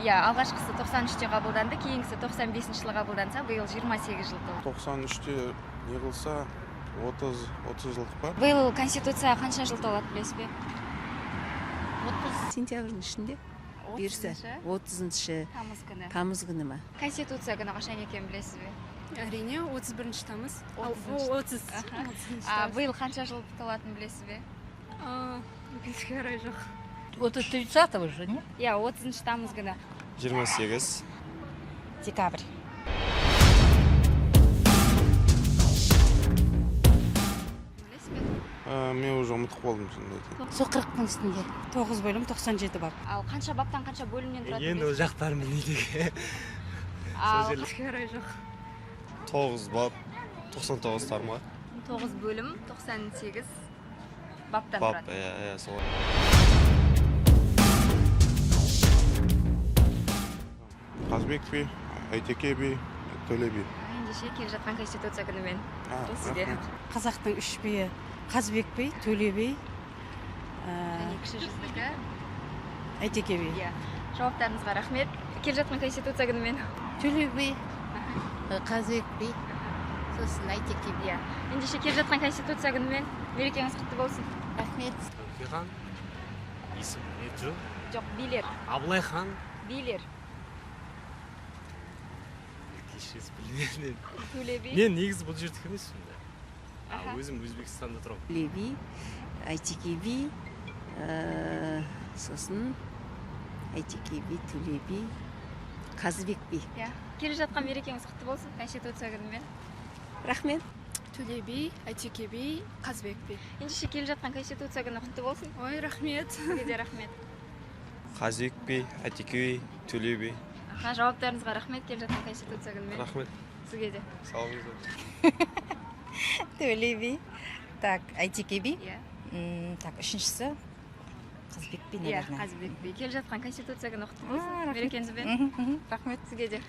иә, алғашқысы 93-те қабылданды, кейінгісі 95-ші жылы қабылданса, биыл 28 жыл толды. 93-те не қылса 30 жылдық бар. Биыл Конституция қанша жыл толады, білесіз бе? 30 сентябрьдің ішінде. 30-шы тамыз күні ма? Конституция күні қашан екенін білесіз бе? Әрине, 31 тамыз. 30. Биыл қанша жыл толатынын білесіз бе? Өкінішке орай жоқ. 30-го же, не? Иә, 30 тамыз күні. 28 Декабрь. Білесіз бе? мен уже ұмытып қалдым шынымды. Сол 40-тың үстінде. 9 бөлім 97 бап. Ал қанша баптан қанша бөлімнен тұрады? Енді ол жақтарын білмейді. Ал Өкінішке орай жоқ. 9 бап 99 тарма. 9 бөлім 98 баптан Бап, тұрады. иә, солай. Қазбек би, Айтеке би, Төле би. Ендеше келе жатқан Конституция күнімен. Сізге. Қазақтың 3 биі Қазбек би, Төле би, Және кіші жүздікі. Айтеке би. Иә. Жауаптарыңызға рахмет. Келе жатқан Конституция күнімен. Төле би, Қазбек би, сосын Айтеке би. Иә. Ендеше келе жатқан Конституция күнімен мерекеңіз құтты болсын. Рахмет. Хан, есім Меджу, Жоқ, билер. Абылай хан, Билер. кешес білмедім. Төле би. Мен негізі бұл жердікі емеспін да. Аха. Өзім Өзбекстанда тұрамын. Төле би, Айтеке би, сосын Айтеке би, Төле би, Қазбек би. Иә. Келе жатқан мерекеңіз құтты болсын Конституция күнімен. Рахмет. Төле би, Айтеке би, Қазбек би. Ендеше келе жатқан Конституция күні құтты болсын. Ой, рахмет. Сізге де рахмет. Қазбек би, Айтеке би, Төле би. Аха, жауаптарыңызға рахмет. Келе жатқан Конституция күнімен. Рахмет. Сізге де. Сау болыңыздар. Төле би. Так, Айтеке би. Иә. Так, үшіншісі Қазбек би, Иә, наверное. Қазбек би. Келе жатқан Конституция күні құтты А, болсын. рахмет. Мерекеңізбен. Рахмет. Сізге де.